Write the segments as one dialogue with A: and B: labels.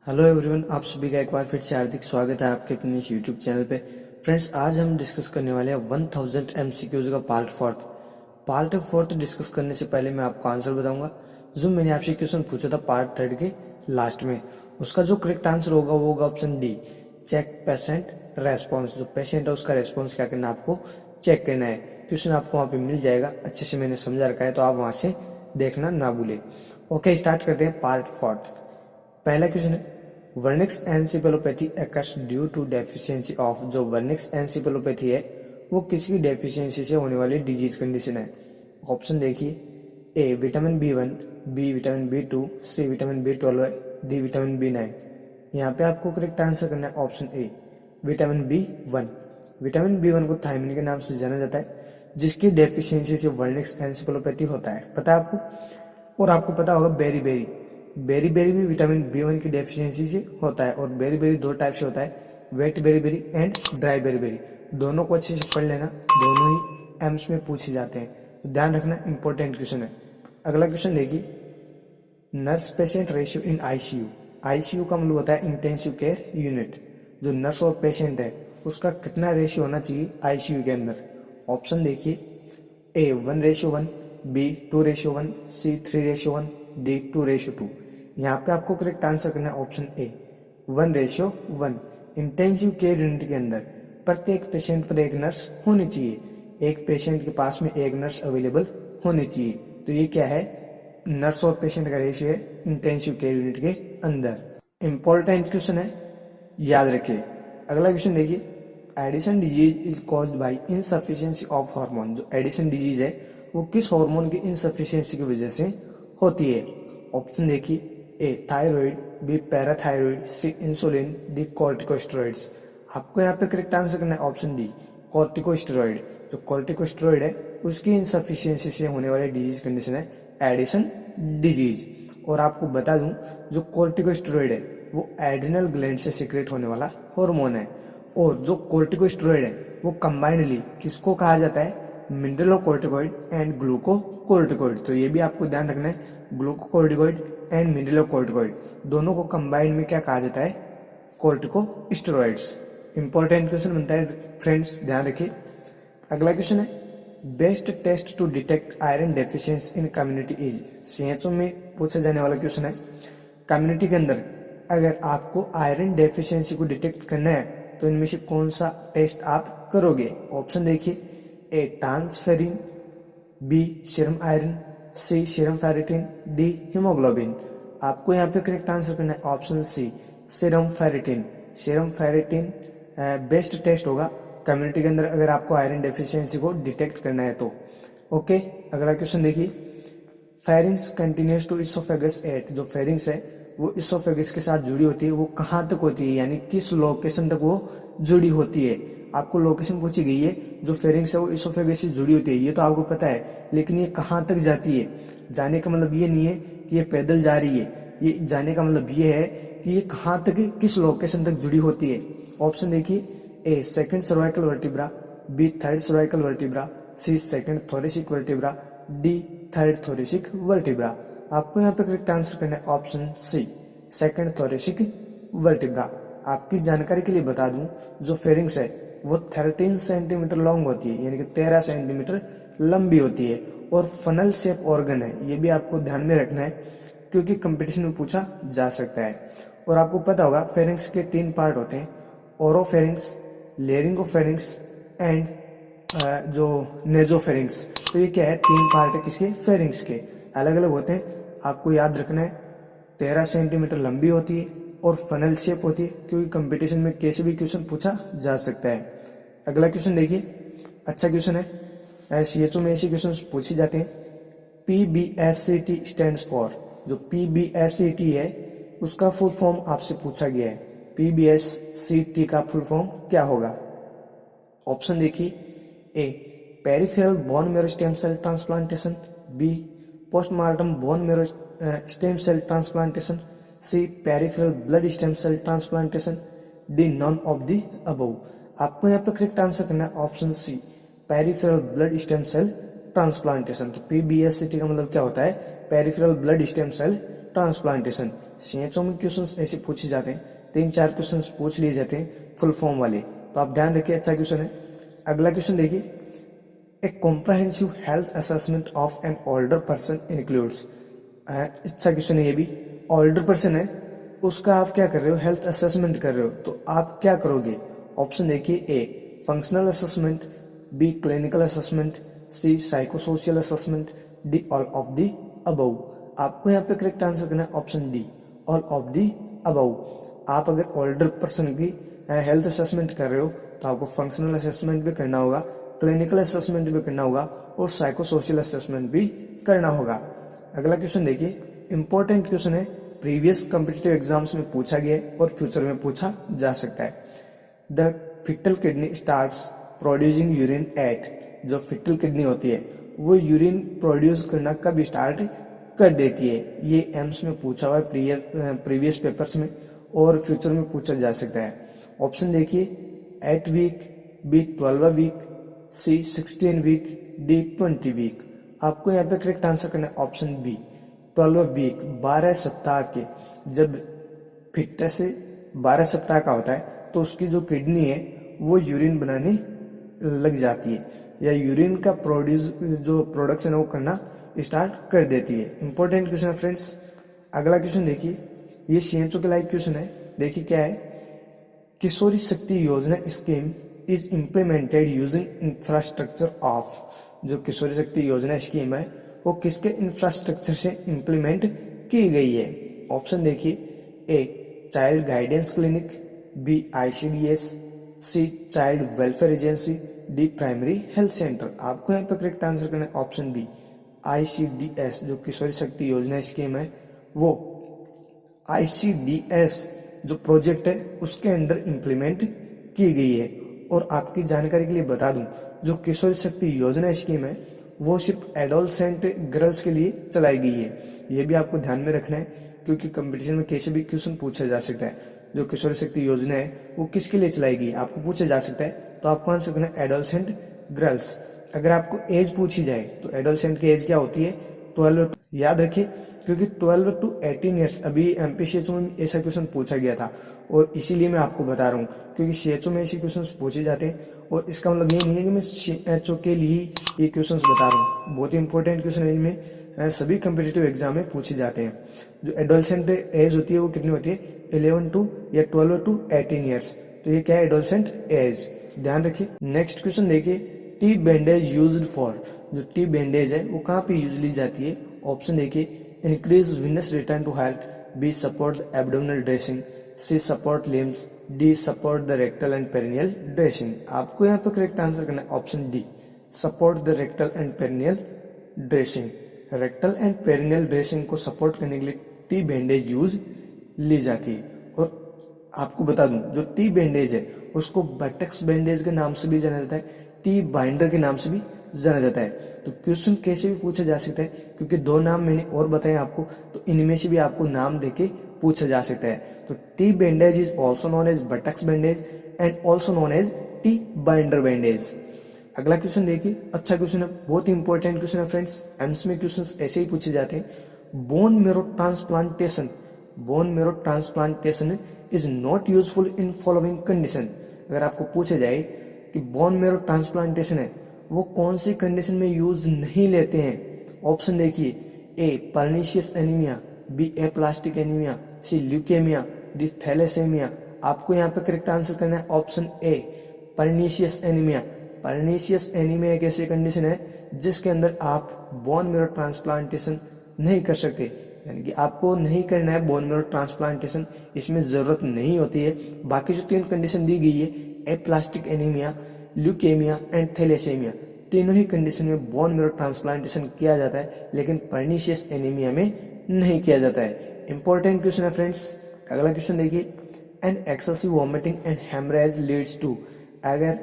A: Hello everyone, आप सभी का एक बार फिर से हार्दिक स्वागत है आपके अपने इस यूट्यूब चैनल पे। फ्रेंड्स, आज हम डिस्कस करने वाले हैं 1000 एमसीक्यूज का पार्ट फोर्थ डिस्कस करने से पहले मैं आपको आंसर बताऊंगा। जो मैंने आपसे क्वेश्चन पूछा था पार्ट थर्ड के लास्ट में, उसका जो करेक्ट आंसर होगा वो होगा option D, check patient response. जो पेशेंट है उसका रेस्पॉन्स क्या करना है, आपको चेक करना है। क्वेश्चन आपको वहाँ पे मिल जाएगा, अच्छे से मैंने समझा रखा है, तो आप वहाँ से देखना ना भूले। ओके, स्टार्ट करते हैं पार्ट फोर्थ। पहला क्वेश्चन है, Wernicke's encephalopathy occurs due to deficiency of. जो वर्निक्स एनसिफेलोपैथी है वो किसी डेफिशिएंसी से होने वाली डिजीज कंडीशन है। ऑप्शन देखिए, A vitamin B1, B vitamin B2, C vitamin B12, D vitamin B9। यहाँ पे आपको करेक्ट आंसर करना है ऑप्शन ए, विटामिन B1। विटामिन B1 को थायमिन के नाम से जाना जाता है, जिसकी डेफिशिएंसी से वर्निक्स एनसिफेलोपैथी होता है, पता है आपको। और आपको पता होगा बेरी बेरी भी विटामिन B1 की डेफिशिएंसी से होता है। और बेरी दो टाइप से होता है, wet berry and dry berry. दोनों को अच्छे से पढ़ लेना, दोनों ही एम्स में पूछे जाते हैं, तो ध्यान रखना, इंपॉर्टेंट क्वेश्चन है। अगला क्वेश्चन देखिए, nurse patient ratio in ICU. ICU का मतलब होता है इंटेंसिव केयर यूनिट। जो नर्स और पेशेंट है उसका कितना रेशियो होना चाहिए आईसीयू के अंदर। ऑप्शन देखिए, ए 1:1, बी 2:1, सी 3:1, डी 2:2। यहाँ पे आपको करेक्ट आंसर करना है ऑप्शन ए, 1:1। इंटेंसिव केयर यूनिट के अंदर प्रत्येक पेशेंट पर एक नर्स होनी चाहिए, एक पेशेंट के पास में एक नर्स अवेलेबल होनी चाहिए। तो ये क्या है, नर्स और पेशेंट का रेशियो है इंटेंसिव केयर यूनिट के अंदर। इंपॉर्टेंट क्वेश्चन है, याद रखिए। अगला क्वेश्चन देखिए, Addison disease is caused by insufficiency of hormone. जो एडिशन डिजीज है वो किस हार्मोन की इनसफिशिएंसी की वजह से होती है। ऑप्शन देखिए, ए थायराइड, बी पैराथायराइड, सी इंसुलिन, डी कॉर्टिकोस्टेरॉइड्स। आपको यहाँ पे करेक्ट आंसर करना है ऑप्शन डी, कॉर्टिकोस्टेरॉइड। जो कॉर्टिकोस्टेरॉइड है उसकी इनसफिशिएंसी से होने वाली डिजीज कंडीशन है एडिशन डिजीज। और आपको बता दूं, जो कॉर्टिकोस्टेरॉइड है वो एड्रिनल ग्लैंड से सीक्रेट होने वाला हार्मोन है। और जो कॉर्टिकोस्टेरॉइड है वो कंबाइंडली किसको कहा जाता है, मिनरलोकॉर्टिकॉइड एंड ग्लूकोकॉर्टिकॉइड। तो ये भी आपको ध्यान रखना है, ग्लूकोकॉर्टिकॉइड एंड मिनरलोकॉर्टिकॉइड दोनों को कंबाइंड में क्या कहा जाता है, कॉर्टिकोस्टेरॉइड्स। इंपॉर्टेंट क्वेश्चन बनता है फ्रेंड्स, ध्यान रखिए। अगला क्वेश्चन है, best test to detect iron deficiency in community is. CHO में पूछा जाने वाला क्वेश्चन है, कम्युनिटी के अंदर अगर आपको आयरन डेफिशिएंसी को डिटेक्ट करना है तो इनमें से कौन सा टेस्ट आप करोगे। ऑप्शन देखिए, A transferrin, B serum iron, C serum ferritin, D haemoglobin. आपको यहाँ पे करेक्ट आंसर करना है option C, serum ferritin. Serum ferritin best test होगा कम्युनिटी के अंदर अगर आपको आयरन डेफिशिएंसी को डिटेक्ट करना है तो। ओके, अगला क्वेश्चन देखिए, pharynx continues to oesophagus at. जो फेरिंग्स है वो इसोफेगस के साथ जुड़ी होती है, वो कहाँ तक होती है, यानी किस लोकेशन तक वो जुड़ी होती है। आपको लोकेशन पूछी गई है, जो फेरिंग्स है वो इसोफेगस से जुड़ी होती है, ये तो आपको पता है, लेकिन ये कहाँ तक जाती है। जाने का मतलब ये नहीं है कि ये पैदल जा रही है, ये जाने का मतलब ये है कि ये कहाँ तक, किस लोकेशन तक जुड़ी होती है। ऑप्शन देखिए, A second cervical vertebra, B third cervical vertebra, C second thoracic vertebra, D third thoracic vertebra. आपको यहाँ पे करेक्ट आंसर करना है option C, second thoracic vertebra. आपकी जानकारी के लिए बता दूं, जो फेरिंग्स है वो 13 सेंटीमीटर लॉन्ग होती है, यानी कि 13 सेंटीमीटर लंबी होती है, और फनल शेप ऑर्गन है। ये भी आपको ध्यान में रखना है क्योंकि कंपटीशन में पूछा जा सकता है। और आपको पता होगा फेरिंग्स के 3 पार्ट होते हैं, ओरोफेरिंग्स, लेरिंगोफेरिंग्स एंड जो नेजोफेरिंग्स। तो ये क्या है, 3 पार्ट है किसके, फेरिंग्स के, अलग अलग होते हैं। आपको याद रखना है 13 सेंटीमीटर लंबी होती है और फनल शेप होती है, क्योंकि कंपटीशन में कैसे भी क्वेश्चन पूछा जा सकता है। अगला क्वेश्चन देखिए, अच्छा क्वेश्चन है, सीएचओ में ऐसे क्वेश्चन पूछे जाते हैं। PBSCT stands for. जो PBSCT है उसका फुल फॉर्म आपसे पूछा गया है, PBSCT का फुल फॉर्म क्या होगा। ऑप्शन देखिए, A peripheral bone marrow stem cell transplantation, B postmortem bone marrow stem cell transplantation, C peripheral blood stem cell transplantation, D none of the above. आपको यहाँ पे करेक्ट आंसर करना है option C, peripheral blood stem cell transplantation. तो PBSCT का मतलब क्या होता है, peripheral blood stem cell transplantation. CHO में क्वेश्चंस ऐसे पूछे जाते हैं, 3-4 क्वेश्चंस पूछ लिए जाते हैं फुल फॉर्म वाले, तो आप ध्यान रखिए, अच्छा क्वेश्चन है। अगला क्वेश्चन देखिए, A comprehensive health assessment of an older person includes. अच्छा क्वेश्चन है ये भी। ओल्डर पर्सन है, उसका आप क्या कर रहे हो, हेल्थ असेसमेंट कर रहे हो, तो आप क्या करोगे? ऑप्शन देखिए, A functional assessment, B clinical assessment, C psychosocial assessment, D all of the above. आपको यहाँ पे करेक्ट आंसर करना है option D, all of the above. आप अगर ओल्डर पर्सन की हेल्थ असेसमेंट कर रहे हो तो आपको फंक्शनल असेसमेंट भी करना होगा, क्लिनिकल असेसमेंट भी करना होगा और साइकोसोशियल असेसमेंट भी करना होगा। अगला क्वेश्चन देखिए, इंपॉर्टेंट क्वेश्चन है, प्रीवियस कॉम्पिटिटिव एग्जाम्स में पूछा गया है और फ्यूचर में पूछा जा सकता है। The foetal kidney starts producing urine at. जो फिटल किडनी होती है वो यूरिन प्रोड्यूस करना कब स्टार्ट कर देती है? ये एम्स में पूछा हुआ है प्रीवियस पेपर्स में और फ्यूचर में पूछा जा सकता है। ऑप्शन देखिए, 8 वीक, बी 12 वीक, सी 16 वीक, डी 20 वीक। आपको यहाँ पे करेक्ट आंसर करना है ऑप्शन बी, 12 वीक, 12 सप्ताह के। जब फिटनेस से 12 सप्ताह का होता है तो उसकी जो किडनी है वो यूरिन बनाने लग जाती है या यूरिन का जो प्रोडक्शन है वो करना स्टार्ट कर देती है। इंपॉर्टेंट क्वेश्चन है फ्रेंड्स। अगला क्वेश्चन देखिए, ये CHO के लाइक क्वेश्चन है। देखिए क्या है, किशोरी शक्ति योजना scheme is implemented using infrastructure of. जो किशोरी शक्ति योजना स्कीम है वो किसके इंफ्रास्ट्रक्चर से इम्प्लीमेंट की गई है? ऑप्शन देखिए, A child guidance clinic, B ICDS, C child welfare agency, D primary health centre. आपको यहाँ पे करेक्ट आंसर करना है ऑप्शन बी, ICDS। जो किशोरी शक्ति योजना स्कीम है वो ICDS जो प्रोजेक्ट है उसके अंडर इम्प्लीमेंट की गई है। और आपकी जानकारी के लिए बता दूं, जो किशोर शक्ति योजना स्कीम है वो सिर्फ एडोलसेंट गर्ल्स के लिए चलाई गई है। ये भी आपको ध्यान में रखना है क्योंकि कंपटीशन में कैसे भी क्वेश्चन पूछा जा सकता है। जो किशोर शक्ति योजना है वो किसके लिए चलाई गई आपको पूछा जा सकता है, तो आपको आंसर करना है एडोलसेंट गर्ल्स। अगर आपको एज पूछी जाए तो एडोलसेंट की एज क्या होती है? 12। याद रखिए क्योंकि 12 टू 18 ईयर्स अभी MPCHO में ऐसा क्वेश्चन पूछा गया था और इसीलिए मैं आपको बता रहा हूँ क्योंकि CHO में ऐसे क्वेश्चन पूछे जाते हैं और इसका मतलब ये नहीं है कि मैं CHO के लिए ये क्वेश्चन बता रहा हूँ। बहुत ही इंपॉर्टेंट क्वेश्चन है, इनमें सभी कम्पिटिटिव एग्जाम में पूछे जाते हैं। जो एडोलसेंट एज होती है वो कितनी होती है? 11 टू या 12 टू 18 ईयर्स। तो ये क्या है? Adolescent age. ध्यान रखिए। नेक्स्ट क्वेश्चन देखिए, टी बैंडेज यूज्ड फॉर। जो टी बैंडेज है वो कहाँ पे यूज ली जाती है? ऑप्शन देखिए, increase venous return to health, B support the abdominal dressing, C support limbs, D support the rectal and perineal dressing। आपको यहाँ पे करेक्ट आंसर करना है option D, support the rectal and perineal dressing. Rectal and perineal dressing को support करने के लिए T bandage use ली जाती है। और आपको बता दूं, जो टी बैंडेज है उसको बटेक्स बैंडेज के नाम से भी जाना जाता है, टी बाइंडर के नाम से भी जाना जाता है। तो क्वेश्चन कैसे भी पूछा जा सकता है क्योंकि दो नाम मैंने और बताए आपको, तो इनमें से भी आपको नाम देके पूछा जा सकता है। तो T bandage is also known as buttocks bandage and also known as T binder bandage. अगला क्वेश्चन देखिए, अच्छा क्वेश्चन है, बहुत ही इंपॉर्टेंट क्वेश्चन है फ्रेंड्स। एम्स में क्वेश्चन ऐसे ही पूछे जाते हैं। Bone marrow transplantation, bone marrow transplantation is not useful in following condition. अगर आपको पूछे जाए कि बोन मेरो ट्रांसप्लांटेशन है वो कौन सी कंडीशन में यूज नहीं लेते हैं? ऑप्शन देखिए, A pernicious anaemia, B aplastic anaemia, C leukaemia, D thalassaemia. आपको यहाँ पे करेक्ट आंसर करना है option A, pernicious anaemia. Pernicious anaemia एक ऐसी कंडीशन है जिसके अंदर आप बोन मेरो ट्रांसप्लांटेशन नहीं कर सकते, यानी कि आपको नहीं करना है बोन मेरो ट्रांसप्लांटेशन, इसमें जरूरत नहीं होती है। बाकी जो 3 कंडीशन दी गई है, aplastic anaemia, leukaemia and thalassaemia, तीनों ही कंडीशन में बोन मेरो ट्रांसप्लांटेशन किया जाता है लेकिन पर्नीशियस एनीमिया में नहीं किया जाता है। इंपॉर्टेंट क्वेश्चन है फ्रेंड्स। अगला क्वेश्चन देखिए, an excessive vomiting and haemorrhage leads to. अगर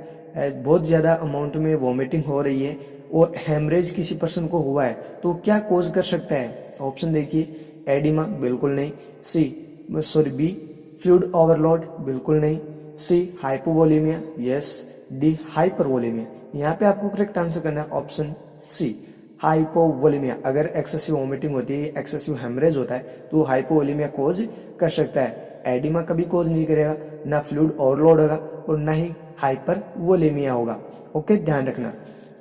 A: बहुत ज्यादा अमाउंट में वॉमिटिंग हो रही है और हेमरेज किसी पर्सन को हुआ है तो क्या कोज कर सकता है? ऑप्शन देखिए, एडिमा, बिल्कुल नहीं, बी फ्लूइड ओवरलोड, बिल्कुल नहीं, सी हाइपोवोलेमिया, यस, डी हाइपरवोलेमिया। यहाँ पे आपको करेक्ट आंसर करना है ऑप्शन सी, हाइपोवोलेमिया, अगर एक्सेसिव वोमिटिंग होती है, एक्सेसिव हेमरेज होता है तो हाइपोवोलेमिया कोज कर सकता है। एडिमा कभी कोज नहीं करेगा, ना फ्लूइड ओवरलोड होगा और ना ही हाइपरवोलेमिया होगा। ओके, ध्यान रखना।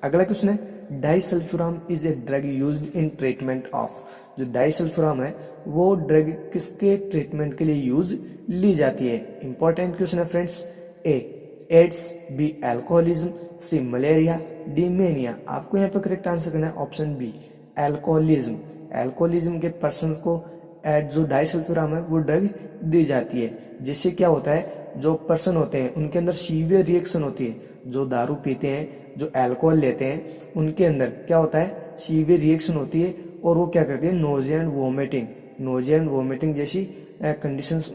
A: अगला क्वेश्चन है, disulfiram is a drug used in treatment of. जो डाइसल्फिराम है वो ड्रग किसके ट्रीटमेंट के लिए यूज ली जाती है? इंपॉर्टेंट क्वेश्चन है फ्रेंड्स। ए एड्स, बी एल्कोहलिज्म, सी मलेरिया, डी मेनिया। आपको यहाँ पे करेक्ट आंसर करना है ऑप्शन बी, एल्कोहलिज्म। एल्कोहलिज्म के पर्सन को जो डाइसल्फिराम है वो ड्रग दी जाती है, जिससे क्या होता है, जो पर्सन होते हैं उनके अंदर सीवियर रिएक्शन होती है। जो दारू पीते हैं, जो अल्कोहल लेते हैं, उनके अंदर क्या होता है, सीवियर रिएक्शन होती है और वो क्या करती है, नोजिया एंड वोमिटिंग जैसी कंडीशंस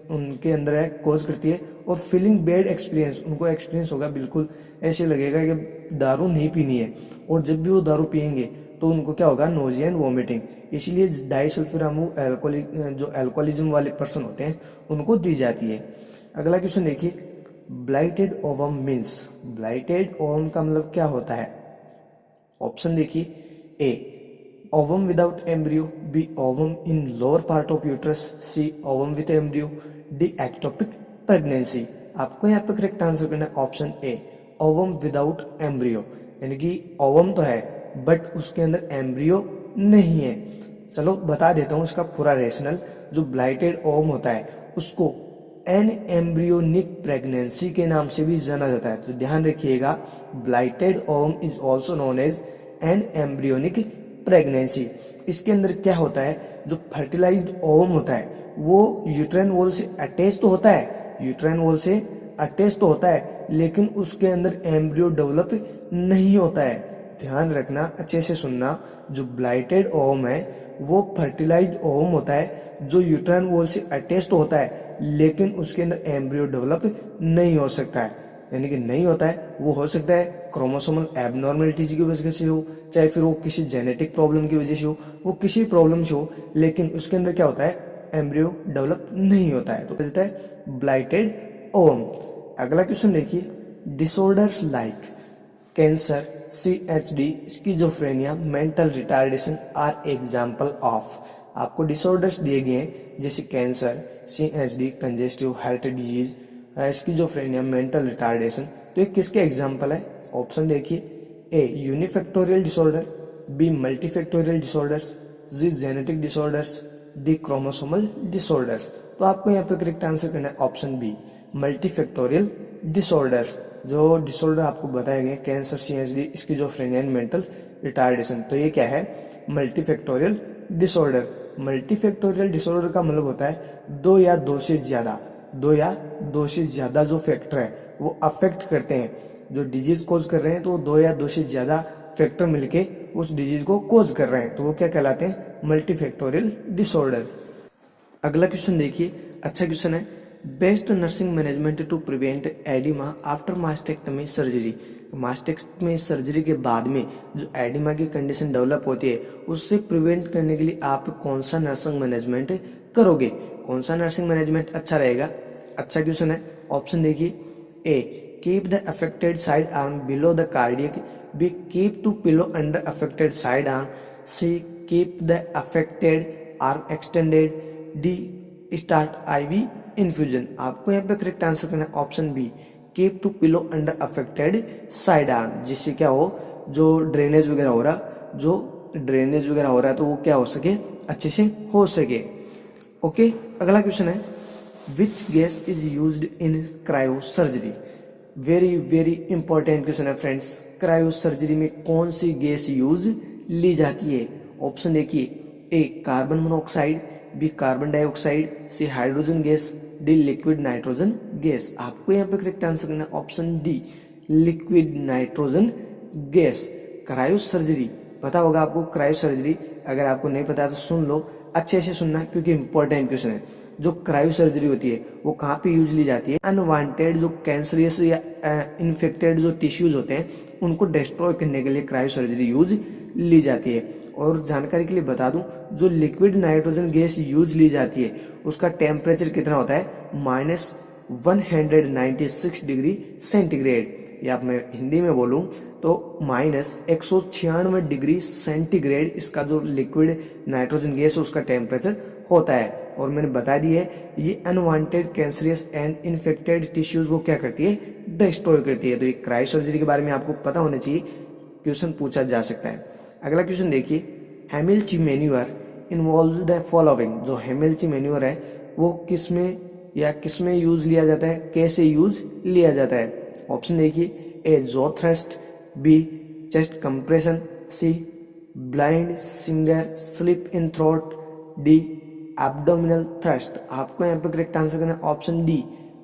A: उनके अंदर है कोज करती है। और फीलिंग बैड एक्सपीरियंस, उनको एक्सपीरियंस होगा, बिल्कुल ऐसे लगेगा कि दारू नहीं पीनी है, और जब भी वो दारू पियेंगे तो उनको क्या होगा, नोजिया एंड वोमिटिंग। इसलिए डाइसल्फिराम जो अल्कोहलिज्म वाले पर्सन होते हैं उनको दी जाती है। अगला क्वेश्चन देखिए, blighted ovum means. Blighted ovum का मतलब क्या होता है? ऑप्शन देखिए, A ovum without embryo, B ovum in lower part of uterus, C ovum with embryo, D ectopic pregnancy. आपको यहाँ पे करेक्ट आंसर करना है option A, ovum without embryo. यानी कि ओवम तो है बट उसके अंदर एम्ब्रियो नहीं है। चलो बता देता हूँ इसका पूरा रेशनल। जो ब्लाइटेड ओवम होता है उसको एन एम्ब्रियोनिक प्रेगनेंसी के नाम से भी जाना जाता है। तो ध्यान रखिएगा, blighted ovum is also known as anembryonic pregnancy. इसके अंदर क्या होता है, जो फर्टिलाइज्ड ओवम होता है वो यूट्राइन वॉल से अटैच तो होता है, लेकिन उसके अंदर एम्ब्रियो डेवलप नहीं होता है। ध्यान रखना, अच्छे से सुनना। जो ब्लाइटेड ओवम है वो फर्टिलाइज्ड ओवम होता है जो यूट्राइन वॉल से अटैच तो होता है, लेकिन उसके अंदर एम्ब्रियो डेवलप नहीं हो सकता है। यानी कि नहीं होता है, वो हो सकता है क्रोमोसोमल एबनॉर्मेलिटीज की वजह से हो, चाहे फिर वो किसी जेनेटिक प्रॉब्लम की वजह से हो, वो किसी प्रॉब्लम से हो, लेकिन उसके अंदर क्या होता है, एम्ब्रियो डेवलप नहीं होता है। तो कहता है ब्लाइटेड ओवम। अगला क्वेश्चन देखिए, disorders like cancer, CHD, schizophrenia, mental retardation are example of. आपको डिसऑर्डर्स दिए गए हैं जैसे cancer, CHD, congestive heart disease, schizophrenia, mental retardation. तो ये किसके एग्जाम्पल है? ऑप्शन देखिए, A unifactorial disorder, B multifactorial disorders, C genetic disorders, D chromosomal disorders. तो आपको यहाँ पे करेक्ट आंसर करना है ऑप्शन बी, मल्टीफैक्टोरियल डिसऑर्डर्स। जो डिसऑर्डर आपको बताए गए, cancer, CHD, schizophrenia and mental retardation, तो ये क्या है, मल्टीफैक्टोरियल डिसऑर्डर। मल्टीफैक्टोरियल डिसऑर्डर का मतलब होता है दो या दो से ज्यादा जो फैक्टर है वो अफेक्ट करते हैं, जो डिजीज कोज कर रहे हैं, तो दो या दो से ज्यादा फैक्टर मिलके उस डिजीज को कोज कर रहे हैं, तो वो क्या कहलाते हैं, मल्टीफैक्टोरियल डिसऑर्डर। अगला क्वेश्चन देखिए, अच्छा क्वेश्चन है, best nursing management to prevent oedema after mastectomy surgery. Mastectomy surgery के बाद में जो एडिमा की कंडीशन डेवलप होती है उससे प्रिवेंट करने के लिए आप कौन सा नर्सिंग मैनेजमेंट करोगे? कौन सा नर्सिंग मैनेजमेंट अच्छा रहेगा? अच्छा क्वेश्चन है। ऑप्शन देखिए, A keep the affected side arm below the cardiac, B keep two pillow under affected side arm, C keep the affected arm extended, D start IV infusion. आपको यहाँ पे correct answer करना है option B, keep two pillow under affected side arm, जिससे क्या हो, जो drainage वगैरह हो रहा है तो वो क्या हो सके, अच्छे से हो सके। ओके, अगला क्वेश्चन है, which gas is used in cryo surgery. Very very important question है फ्रेंड्स। क्रायो सर्जरी में कौन सी गैस यूज ली जाती है? ऑप्शन देखिए, A carbon monoxide, B carbon dioxide, C hydrogen gas, D liquid nitrogen gas. आपको यहाँ पे करेक्ट आंसर करना है option D, liquid nitrogen gas. Cryo surgery पता होगा आपको, क्रायो सर्जरी अगर आपको नहीं पता तो सुन लो, अच्छे से सुनना क्योंकि इंपॉर्टेंट क्वेश्चन है। जो क्रायो सर्जरी होती है वो कहाँ पे यूज ली जाती है? अनवांटेड जो कैंसरियस या इन्फेक्टेड जो टिश्यूज होते हैं उनको डिस्ट्रॉय करने के लिए क्रायो सर्जरी यूज ली जाती है। और जानकारी के लिए बता दूं, जो लिक्विड नाइट्रोजन गैस यूज ली जाती है उसका टेम्परेचर कितना होता है, -196 डिग्री सेंटीग्रेड। या मैं हिंदी में बोलूं तो -196 डिग्री सेंटीग्रेड इसका जो लिक्विड नाइट्रोजन गैस है उसका टेम्परेचर होता है। और मैंने बता दी है ये unwanted cancerous and infected tissues को क्या करती है, डिस्ट्रॉय करती है। तो ये क्रायोसर्जरी के बारे में आपको पता होना चाहिए, क्वेश्चन पूछा जा सकता है। अगला क्वेश्चन देखिए, हेमिल्ची मैन्यूअर इन्वॉल्व द फॉलोइंग। जो हेमिल्ची मैन्यूअर है वो किसमें यूज लिया जाता है, कैसे यूज लिया जाता है। ऑप्शन देखिए, A jaw thrust, B chest compression, C blind finger sweep in throat, D abdominal thrust. आपको यहाँ पे करेक्ट आंसर करना है ऑप्शन डी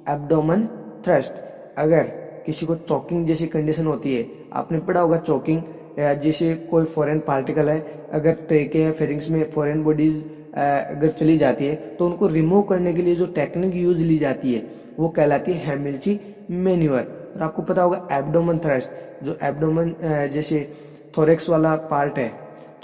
A: एब्डोमन थ्रस्ट। अगर किसी को चोकिंग जैसी कंडीशन होती है, आपने पढ़ा होगा चोकिंग, जैसे कोई फॉरेन पार्टिकल है अगर ट्रेके या फेरिंग्स में फॉरेन बॉडीज अगर चली जाती है तो उनको रिमूव करने के लिए जो टेक्निक यूज ली जाती है वो कहलाती है हेमिल्ची मैन्यूअर। और आपको पता होगा एब्डोमन थ्रस्ट, जो एब्डोमन जैसे थोरेक्स वाला पार्ट है,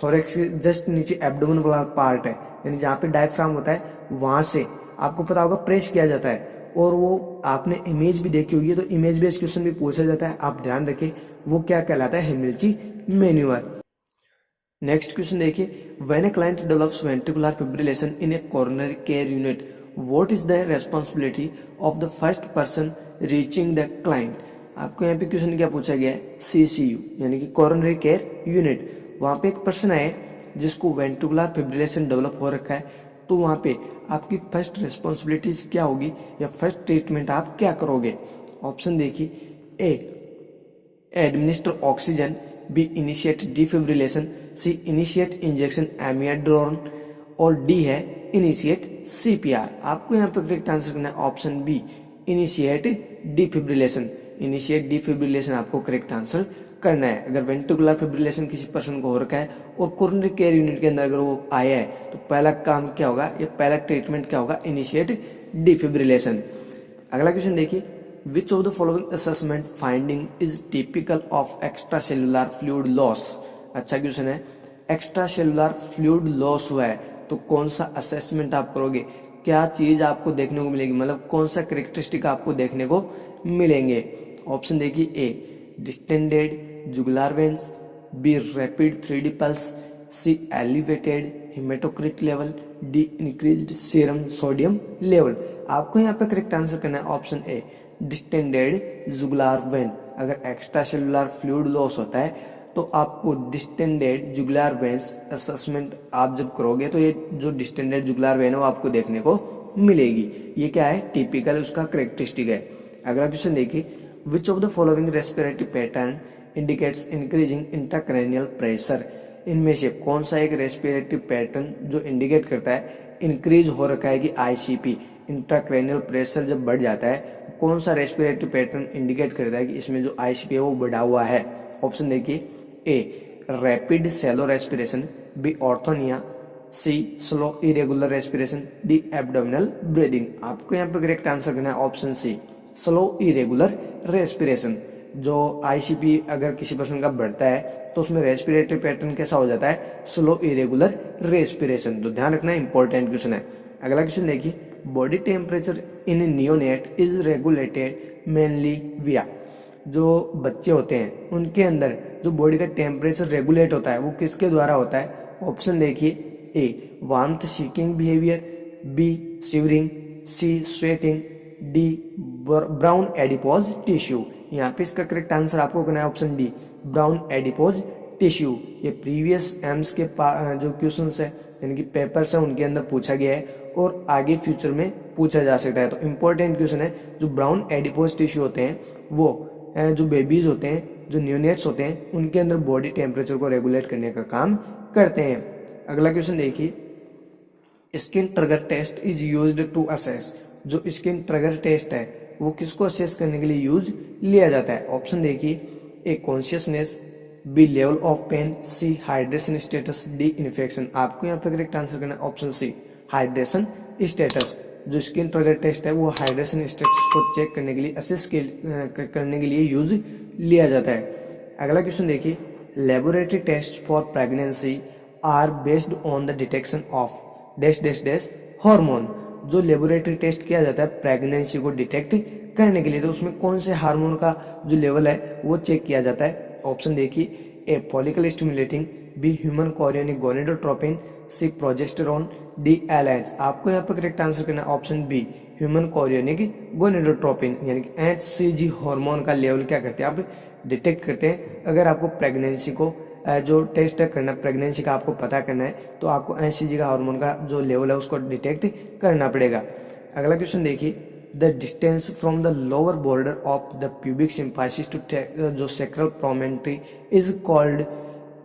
A: थोरेक्स जस्ट नीचे एब्डोमन वाला पार्ट है, यानी जहाँ पे डायफ्राम होता है वहां से आपको पता होगा प्रेस किया जाता है। और वो आपने इमेज भी देखी होगी, तो इमेज बेस्ड क्वेश्चन भी पूछा जाता है, आप ध्यान रखें वो क्या कहलाता है, हेमिल्ची मैन्यूअर। नेक्स्ट क्वेश्चन देखिए, when a client develops ventricular fibrillation in A coronary care unit what is the responsibility of the first person reaching the client. आपको यहाँ पे क्वेश्चन क्या पूछा गया है, CCU यानी कि कोरोनरी केयर यूनिट। वहां पे एक पर्सन है जिसको वेंट्रिकुलर फिब्रिलेशन डेवलप हो रखा है, तो वहां पे आपकी फर्स्ट रिस्पॉन्सिबिलिटीज क्या होगी या फर्स्ट ट्रीटमेंट आप क्या करोगे। ऑप्शन देखिए, A administer oxygen, B initiate defibrillation, C initiate injection amiodarone, और डी है इनिशिएट CPR। आपको यहाँ पे करेक्ट आंसर करना है option B initiate defibrillation. Initiate defibrillation आपको करेक्ट आंसर करना है। अगर वेंट्रिकुलर फिब्रिलेशन किसी पर्सन को हो रखा है और कोरोनरी केयर यूनिट के अंदर अगर वो आया है तो पहला काम क्या होगा या पहला ट्रीटमेंट क्या होगा, इनिशिएट डिफिब्रिलेशन। अगला क्वेश्चन देखिए, विच of the following assessment finding is typical of extra cellular fluid loss. अच्छा क्वेश्चन है, एक्स्ट्रा सेलुलर फ्लूइड लॉस हुआ है तो कौन सा असेसमेंट आप करोगे, क्या चीज आपको देखने को मिलेगी, मतलब कौन सा कैरेक्टरिस्टिक आपको देखने को मिलेंगे। ऑप्शन देखिए, A distended jugular veins, B rapid 3D pulse, C elevated haematocrit level, D increased serum sodium level. आपको यहाँ पे करेक्ट आंसर करना है option A distended jugular vein. अगर एक्स्ट्रा सेलुलर फ्लूइड लॉस होता है तो आपको डिस्टेंडेड जुगुलर वेन्स असेसमेंट आप जब करोगे तो ये जो डिस्टेंडेड जुगुलर वेन है वो आपको देखने को मिलेगी। ये क्या है, टिपिकल उसका कैरेक्टरिस्टिक है। अगला क्वेश्चन देखिए, विच of the following respiratory pattern indicates increasing intracranial pressure. इनमें से कौन सा एक रेस्पिरेटरी पैटर्न जो इंडिकेट करता है इंक्रीज हो रखा है कि ICP इंट्राक्रैनियल प्रेशर जब बढ़ जाता है, कौन सा रेस्पिरेटरी पैटर्न इंडिकेट करता है कि इसमें जो ICP है वो बढ़ा हुआ है। ऑप्शन देखिए, A rapid shallow respiration, B orthopnoea, C slow irregular respiration, D abdominal breathing. आपको यहाँ पे करेक्ट आंसर करना है option C slow irregular respiration. जो ICP अगर किसी पर्सन का बढ़ता है तो उसमें रेस्पिरेटरी पैटर्न कैसा हो जाता है, स्लो इरेगुलर रेस्पिरेशन। तो ध्यान रखना, इंपॉर्टेंट क्वेश्चन है। अगला क्वेश्चन देखिए, body temperature in neonate is regulated mainly विया। जो बच्चे होते हैं उनके अंदर जो बॉडी का टेम्परेचर रेगुलेट होता है वो किसके द्वारा होता है। ऑप्शन देखिए, A warmth seeking behaviour, B shivering, C sweating, D brown adipose tissue. यहाँ पे इसका करेक्ट आंसर आपको करना है option D brown adipose tissue. ये प्रीवियस एम्स के जो क्वेश्चंस है यानी कि पेपर्स है उनके अंदर पूछा गया है और आगे फ्यूचर में पूछा जा सकता है। तो इम्पोर्टेंट क्वेश्चन है, जो ब्राउन एडिपोज टिश्यू होते हैं वो जो बेबीज होते हैं, जो न्यूनेट्स होते हैं, उनके अंदर बॉडी टेम्परेचर को रेगुलेट करने का काम करते हैं। अगला क्वेश्चन देखिए, skin turgor test is used to assess. जो स्किन ट्रिगर टेस्ट है वो किसको असेस करने के लिए यूज लिया जाता है। ऑप्शन देखिए, A consciousness, B level of pain, C hydration status, D infection. आपको यहाँ पे करेक्ट आंसर करना है ऑप्शन सी हाइड्रेशन स्टेटस। जो स्किन ट्रिगर टेस्ट है वो हाइड्रेशन स्टेटस को चेक करने के लिए असेस करने के लिए यूज लिया जाता है। अगला क्वेश्चन देखिए, laboratory test for pregnancy are based on the detection of dash dash dash hormone. जो लेबोरेटरी टेस्ट किया जाता है प्रेगनेंसी को डिटेक्ट करने के लिए, तो उसमें कौन से हार्मोन का जो लेवल है वो चेक किया जाता है। ऑप्शन देखिए, A follicle stimulating, B human chorionic gonadotropin, C progesterone, D LH. आपको यहाँ पर करेक्ट आंसर करना है option B human chorionic gonadotropin, यानी कि एचसीजी हार्मोन का लेवल क्या करते हैं, आप डिटेक्ट करते हैं। अगर आपको प्रेगनेंसी को जो टेस्ट करना, प्रेगनेंसी का आपको पता करना है, तो आपको एचसीजी का हार्मोन का जो लेवल है उसको डिटेक्ट करना पड़ेगा। अगला क्वेश्चन देखिए, the distance from the lower border of the pubic symphysis to जो सेक्रल प्रोमेंट्री इज कॉल्ड,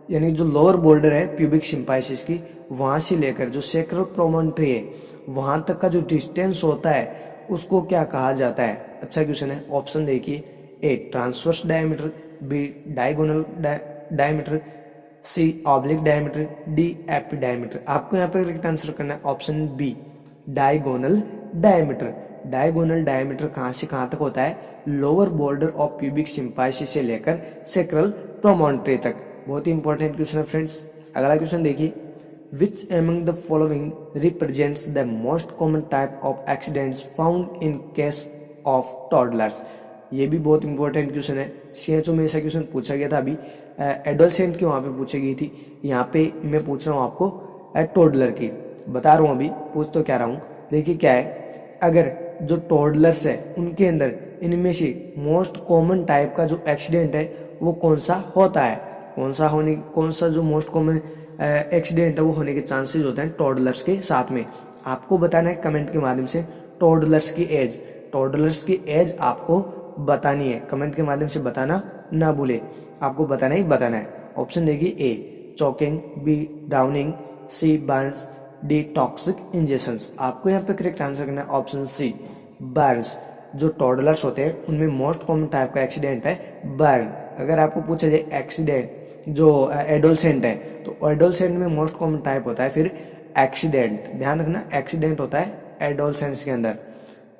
A: यानी जो लोअर बॉर्डर है प्यूबिक सिम्फाइसिस की, वहां से लेकर जो सेक्रल प्रोमेंट्री है वहां तक का जो डिस्टेंस होता है उसको क्या कहा जाता है। अच्छा क्वेश्चन है। ऑप्शन देखिए, A transverse diameter, B diagonal diameter, C oblique diameter, D AP diameter. आपको यहाँ पे करेक्ट आंसर करना है option B diagonal diameter. Diagonal diameter कहां से कहां तक होता है, lower border of pubic symphysis से लेकर सेक्रल प्रोमोन्ट्री तक। बहुत ही इंपॉर्टेंट क्वेश्चन है फ्रेंड्स। अगला क्वेश्चन देखिए, which among the following represents the most common type of accidents found in case of toddlers। ये भी बहुत इंपॉर्टेंट क्वेश्चन है, सीएचओ में ऐसा क्वेश्चन पूछा गया था अभी, एडोलसेंट की वहां पे पूछी गई थी, यहाँ पे मैं पूछ रहा हूँ आपको टोडलर की। बता रहा हूँ अभी, पूछ तो क्या रहा हूँ। देखिए क्या है, अगर जो टोडलर्स है उनके अंदर इनमें से मोस्ट कॉमन टाइप का जो एक्सीडेंट है वो कौन सा होता है, कौन सा जो मोस्ट कॉमन एक्सीडेंट है वो होने के चांसेस होते हैं टोडलर्स के साथ में। आपको बताना है कमेंट के माध्यम से टोडलर्स की एज आपको बतानी है, कमेंट के माध्यम से बताना ना भूले, आपको बताना ही बताना है। ऑप्शन देखिए, ए चोकिंग, बी ड्राउनिंग, सी बर्न्स, डी टॉक्सिक इंजेक्शंस। आपको यहाँ पे करेक्ट आंसर करना है ऑप्शन सी बर्न्स। जो टोडलर्स होते हैं उनमें मोस्ट कॉमन टाइप का एक्सीडेंट है बर्न। अगर आपको पूछा जाए एक्सीडेंट जो एडोलसेंट है, तो एडोलसेंट में मोस्ट कॉमन टाइप होता है फिर एक्सीडेंट, ध्यान रखना एक्सीडेंट होता है एडोलसेंट्स के अंदर।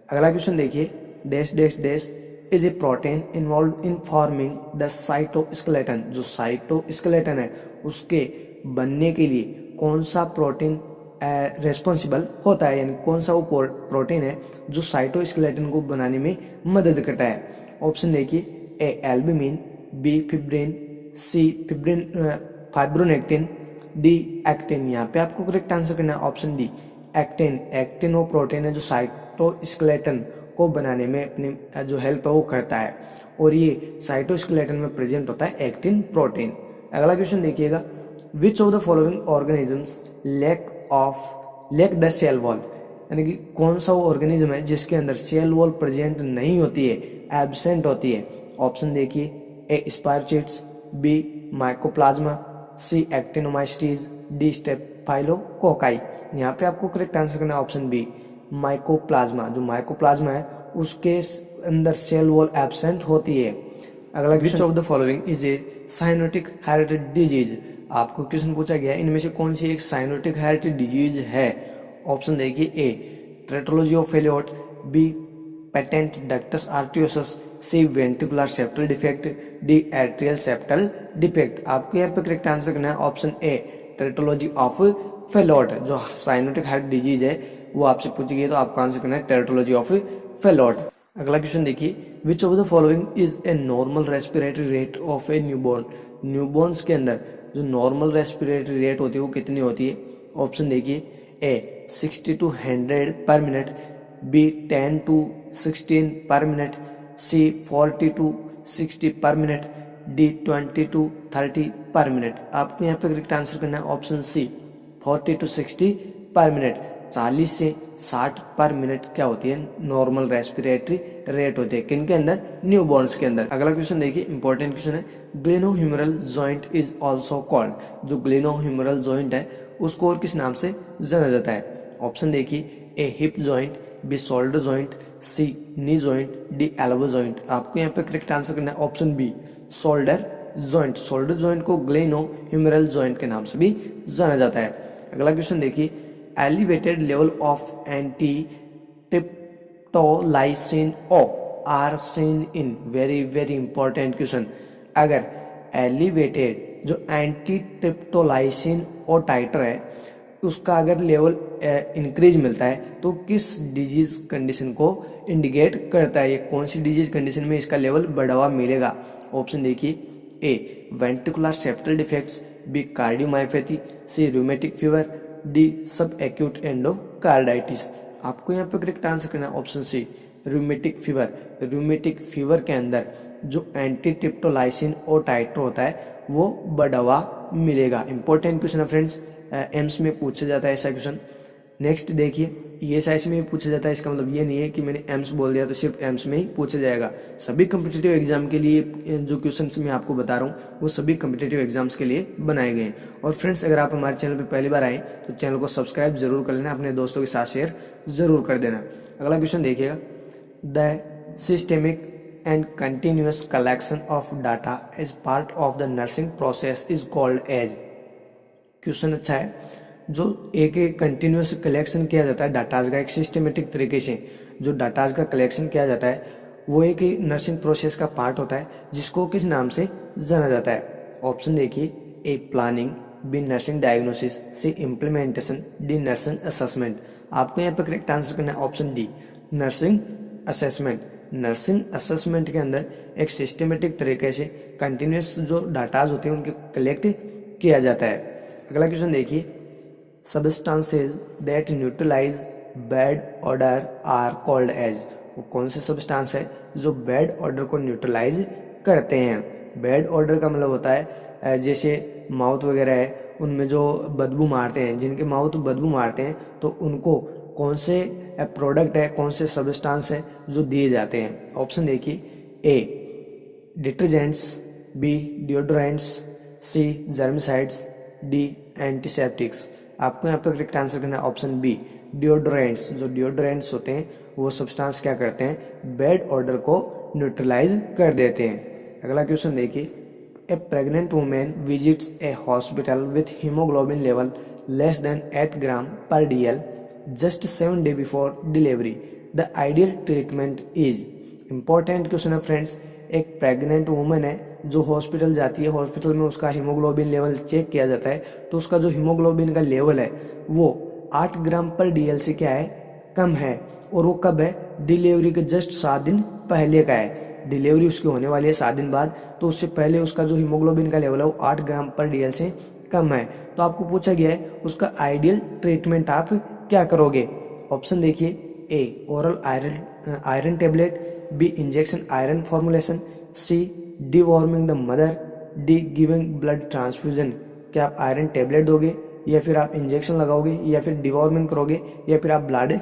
A: अगला क्वेश्चन देखिए, dash dash dash is a protein involve in forming the cytoskeleton. जो साइटोस्केलेटन है उसके बनने के लिए कौन सा प्रोटीन रेस्पॉन्सिबल होता है, यानी कौन सा वो प्रोटीन है जो साइटोस्केलेटन को बनाने में मदद करता है। ऑप्शन देखिए, ए एल्बुमिन, बी फिब्रिन, सी फिब्रिन फाइब्रोनेक्टिन, डी एक्टिन। यहाँ पे आपको करेक्ट आंसर करना है ऑप्शन डी एक्टिन। एक्टिन वो प्रोटीन है जो साइटोस्केलेटन को बनाने में अपनी जो हेल्प है वो करता है, और ये साइटोस्केलेटन में प्रेजेंट होता है एक्टिन प्रोटीन। अगला क्वेश्चन देखिएगा, which of the following organisms lack the cell wall, यानी कि कौन सा वो ऑर्गेनिज्म है जिसके अंदर सेल वॉल प्रेजेंट नहीं होती है, एब्सेंट होती है। ऑप्शन देखिए, A spirochaetes, B mycoplasma, C actinomycetes, D staphylococci. यहाँ पे आपको करेक्ट आंसर करना है ऑप्शन बी माइकोप्लाज्मा। जो माइकोप्लाज्मा है उसके अंदर सेल वॉल एब्सेंट होती है। अगला question, of the following is a cyanotic inherited disease. आपको क्वेश्चन पूछा गया है इनमें से कौन सी एक साइनोटिक हेरिटेड डिजीज है। ऑप्शन देखिए, A tetralogy of Fallot, B patent ductus arteriosus, C ventricular septal defect, D atrial septal defect. आपको यहाँ पे करेक्ट आंसर करना है option A tetralogy of Fallot. जो साइनोटिक हार्ट डिजीज है वो आपसे पूछी गई तो आपका आंसर करना है टेट्रोलॉजी ऑफ फेलोट। अगला क्वेश्चन देखिए, विच of the following is a normal respiratory rate of A newborn. Newborn's के अंदर जो नॉर्मल रेस्पिरेटरी रेट होती है वो कितनी होती है। ऑप्शन देखिए, ए 60 to 100 पर मिनट, बी 10 to 16 पर मिनट, सी 40 to 60 पर मिनट, डी 20 to 30 पर मिनट। आपको यहाँ पे करेक्ट आंसर करना है ऑप्शन सी 40 to 60 पर मिनट। 40 से 60 पर मिनट क्या होती है, नॉर्मल रेस्पिरेटरी रेट होती है, किनके अंदर, न्यूबॉर्न्स के अंदर। अगला क्वेश्चन देखिए, इंपॉर्टेंट क्वेश्चन है, ग्लेनोह्यूमरल जॉइंट इज ऑल्सो कॉल्ड। जो ग्लेनोह्यूमरल जॉइंट है उसको और किस नाम से जाना जाता है। ऑप्शन देखिए, A hip joint, B shoulder joint, C knee joint, D elbow joint. आपको यहाँ पे करेक्ट आंसर करना है option B shoulder joint. Shoulder joint को ग्लेनोह्यूमरल जॉइंट के नाम से भी जाना जाता है। अगला क्वेश्चन देखिए, elevated level of anti streptolysin O are seen in, very very important question. अगर एलिवेटेड जो एंटी ट्रिप्टोलाइसिन ओ टाइटर है उसका अगर लेवल इंक्रीज मिलता है तो किस डिजीज कंडीशन को इंडिकेट करता है, ये कौन सी डिजीज कंडीशन में इसका लेवल बढ़ा हुआ मिलेगा। ऑप्शन देखिए, A ventricular septal defects, B cardiomyopathy, C rheumatic fever, D sub acute endocarditis. आपको यहाँ पे करेक्ट आंसर करना है option C rheumatic fever. Rheumatic fever के अंदर जो एंटी ट्रिप्टोलाइसिन और टाइट्रो होता है वो बढ़ा हुआ मिलेगा। इंपॉर्टेंट क्वेश्चन है फ्रेंड्स, एम्स में पूछा जाता है ऐसा क्वेश्चन। नेक्स्ट देखिए, ईएसआईसी में भी पूछा जाता है। इसका मतलब ये नहीं है कि मैंने एम्स बोल दिया तो सिर्फ एम्स में ही पूछा जाएगा। सभी कम्पिटिटिव एग्जाम के लिए जो क्वेश्चंस मैं आपको बता रहा हूँ वो सभी कम्पिटिटिव एग्जाम्स के लिए बनाए गए हैं। और फ्रेंड्स, अगर आप हमारे चैनल पर पहली बार आए तो चैनल को सब्सक्राइब जरूर कर लेना, अपने दोस्तों के साथ शेयर जरूर कर देना। अगला क्वेश्चन देखिएगा, the systemic and continuous collection of data as part of the nursing process is called as। Question अच्छा है। जो एक कंटिन्यूस कलेक्शन किया जाता है डाटाज का एक सिस्टमेटिक तरीके से, जो डाटाज का कलेक्शन किया जाता है वो एक नर्सिंग प्रोसेस का पार्ट होता है जिसको किस नाम से जाना जाता है। ऑप्शन देखिए, a planning, B nursing diagnosis, C implementation, D nursing assessment. आपको यहाँ पे करेक्ट आंसर करना है option D nursing assessment. Nursing assessment के अंदर एक सिस्टमेटिक तरीके से कंटिन्यूस जो डाटाज होते हैं उनके कलेक्ट किया जाता है। अगला क्वेश्चन देखिए, substances that neutralise bad odour are called as. वो कौन से सब्सटेंस है जो बैड ऑर्डर को न्यूट्रलाइज करते हैं। बैड ऑर्डर का मतलब होता है जैसे माउथ वगैरह है उनमें जो बदबू मारते हैं, जिनके माउथ बदबू मारते हैं तो उनको कौन से प्रोडक्ट है, कौन से सब्सटेंस है जो दिए जाते हैं। ऑप्शन देखिए, ए डिटर्जेंट्स, बी डिओड्रेंट्स, सी जर्मिसाइड्स, डी एंटीसेप्टिक्स। आपको यहाँ पे करेक्ट आंसर करना है ऑप्शन बी डिओड्रेंट्स। जो डिओड्रेंट्स होते हैं वो सब्सटेंस क्या करते हैं, बैड ऑर्डर को न्यूट्रलाइज कर देते हैं। अगला क्वेश्चन देखिए, A pregnant women visits a hospital with haemoglobin level less than 8 gram per DL just 7 days before delivery. The ideal treatment is। important question है फ्रेंड्स। एक प्रेग्नेंट वुमन है जो हॉस्पिटल जाती है, हॉस्पिटल में उसका हीमोग्लोबिन लेवल चेक किया जाता है तो उसका जो हीमोग्लोबिन का लेवल है वो 8 ग्राम पर DL से क्या है, कम है। और वो कब है, डिलीवरी के जस्ट 7 दिन पहले का है। डिलीवरी उसकी होने वाली है 7 दिन बाद, तो उससे पहले उसका जो हीमोग्लोबिन का लेवल है वो 8 ग्राम पर DL से कम है। तो आपको पूछा गया है उसका आइडियल ट्रीटमेंट आप क्या करोगे। ऑप्शन देखिए, A oral iron tablet, B injection iron formulation, C deworming the mother, D giving blood transfusion. क्या आप आयरन टेबलेट दोगे या फिर आप इंजेक्शन लगाओगे या फिर डिवॉर्मिंग करोगे या फिर आप ब्लड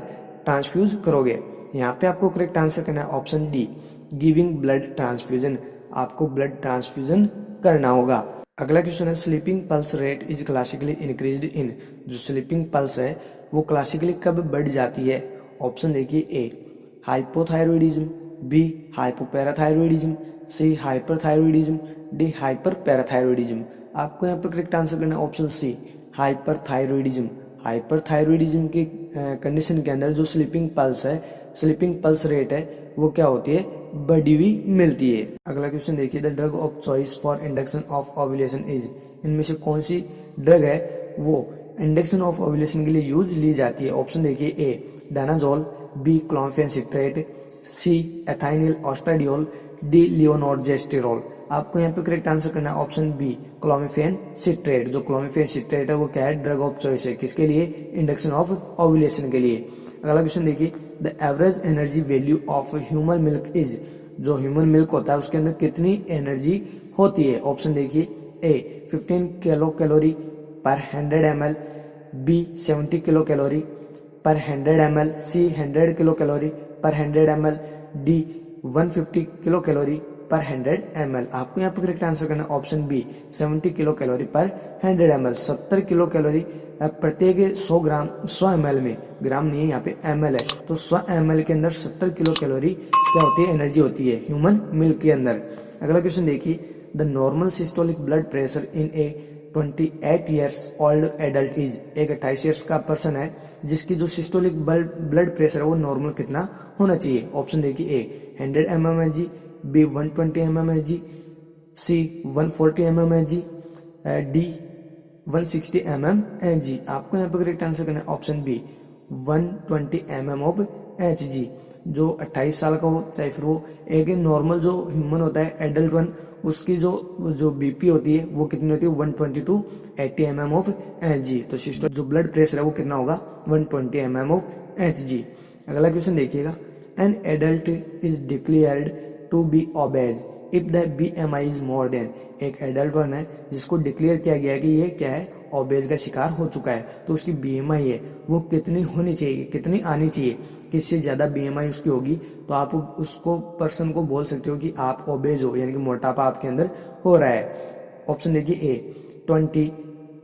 A: ट्रांसफ्यूज करोगे। यहाँ पे आपको करेक्ट आंसर करना है option D giving blood transfusion. आपको ब्लड ट्रांसफ्यूजन करना होगा। अगला क्वेश्चन है, sleeping pulse rate is classically increased इन। जो स्लीपिंग पल्स है वो क्लासिकली कब बढ़ जाती है। ऑप्शन देखिए, ए हाइपोथायरॉयडिज्म, बी हाइपोपैराथायरॉयडिज्म, सी हाइपरथायरॉयडिज्म, डी हाइपरपैराथायरॉयडिज्म। आपको यहाँ पे करेक्ट आंसर करना है ऑप्शन सी हाइपरथायरॉयडिज्म। हाइपरथायरॉयडिज्म की कंडीशन के अंदर जो स्लीपिंग पल्स रेट है वो क्या होती है, बढ़ी हुई मिलती है। अगला क्वेश्चन देखिए, the drug of choice for induction of ovulation is. इनमें से कौन सी ड्रग है वो इंडक्शन ऑफ ओव्यूलेशन के लिए यूज ली जाती है। ऑप्शन देखिए, ए डानाजोल, बी क्लोमिफेन सिट्रेट, सी एथाइनिल ऑस्ट्राडियोल, डी लियोनोर्जेस्टेरोल। आपको यहाँ पे करेक्ट आंसर करना है ऑप्शन बी क्लोमिफेन सिट्रेट। जो क्लोमिफेन सिट्रेट है वो क्या है, ड्रग ऑफ चॉइस है किसके लिए, इंडक्शन ऑफ ओव्यूलेशन के लिए। अगला क्वेश्चन देखिए, the average energy value of human milk is. जो ह्यूमन मिल्क होता है उसके अंदर कितनी एनर्जी होती है। ऑप्शन देखिए, ए 15 किलो कैलोरी पर 100 ml, बी 70 किलो कैलोरी पर 100 ml, सी 100 किलो कैलोरी पर 100 ml, डी 150 किलो कैलोरी पर 100 ml। आपको यहाँ पे करेक्ट आंसर करना है ऑप्शन बी 70 किलो कैलोरी पर 100 ml। 70 किलो कैलोरी प्रत्येक 100 ml में, ग्राम नहीं है यहाँ पे ml है, तो 100 ml के अंदर 70 किलो कैलोरी क्या होती है, एनर्जी होती है ह्यूमन मिल्क के अंदर। अगला क्वेश्चन देखिए, the normal systolic blood pressure in A 28 years old adult is. एक 28 ईयर्स का पर्सन है जिसकी जो सिस्टोलिक ब्लड प्रेशर है वो नॉर्मल कितना होना चाहिए। ऑप्शन देखिए, A 100 mmHg, B 120 mmHg, C 140 mmHg, D 160 mmHg। आपको यहाँ पे करेक्ट आंसर करना है option B 120 mm of Hg। जो 28 साल का हो चाहे फिर वो एक नॉर्मल जो ह्यूमन होता है एडल्ट वन, उसकी जो बीपी होती है वो कितनी होती है 120 to 80 mm ऑफ Hg। तो सिस्टर जो ब्लड प्रेशर है वो कितना होगा 120 mm ऑफ Hg। अगला क्वेश्चन देखिएगा, an adult is declared to be obese if the BMI is more than. एक एडल्ट वन है जिसको डिक्लेयर किया गया है कि ये क्या है ओबेज का शिकार हो चुका है, तो उसकी BMI है वो कितनी होनी चाहिए, कितनी आनी चाहिए। किससे ज्यादा BMI उसकी होगी तो आप उसको पर्सन को बोल सकते हो कि आप ओबेज हो, यानी कि मोटापा आपके अंदर हो रहा है। ऑप्शन देखिए ए 20,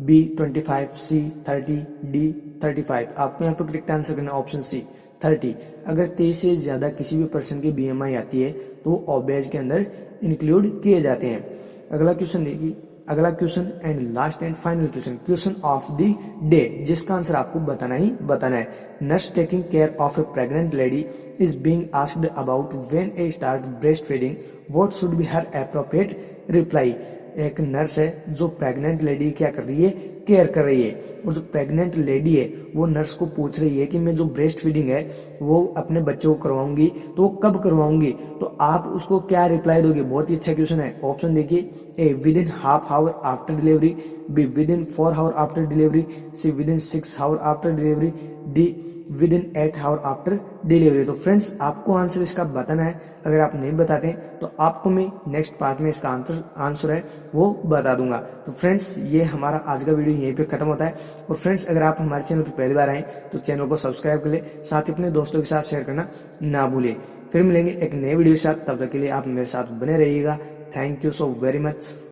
A: B 25, C 30, D 35। आपको यहाँ पर करेक्ट आंसर करना है ऑप्शन सी 30। अगर 30 से ज्यादा किसी भी पर्सन की BMI आती है तो वो ओबेज के अंदर इंक्लूड किए जाते हैं। अगला क्वेश्चन देखिए, अगला question and last and final question, question of the day, जिसका आंसर आपको बताना ही बताना है। Nurse taking care of A pregnant lady is being asked about when A start breast feeding, what should be her appropriate reply. एक nurse है जो pregnant lady क्या कर रही है, केयर कर रही है, और जो प्रेग्नेंट लेडी है वो नर्स को पूछ रही है कि मैं जो ब्रेस्ट फीडिंग है वो अपने बच्चे को करवाऊंगी तो वो कब करवाऊंगी, तो आप उसको क्या रिप्लाई दोगे। बहुत ही अच्छा क्वेश्चन है। ऑप्शन देखिए, A within half hour after delivery, B within 4 hour after delivery, C within 6 hour after delivery, D within 8 hour after delivery. तो फ्रेंड्स आपको आंसर इसका बताना है। अगर आप नहीं बताते तो आपको मैं नेक्स्ट पार्ट में इसका आंसर है वो बता दूंगा। तो फ्रेंड्स ये हमारा आज का वीडियो यहीं पे खत्म होता है। और फ्रेंड्स अगर आप हमारे चैनल पर पहली बार आए तो चैनल को सब्सक्राइब कर ले, साथ ही अपने दोस्तों के साथ शेयर करना ना भूलें। फिर मिलेंगे एक नए वीडियो के साथ, तब तक के लिए आप मेरे साथ बने रहिएगा। Thank you so very much.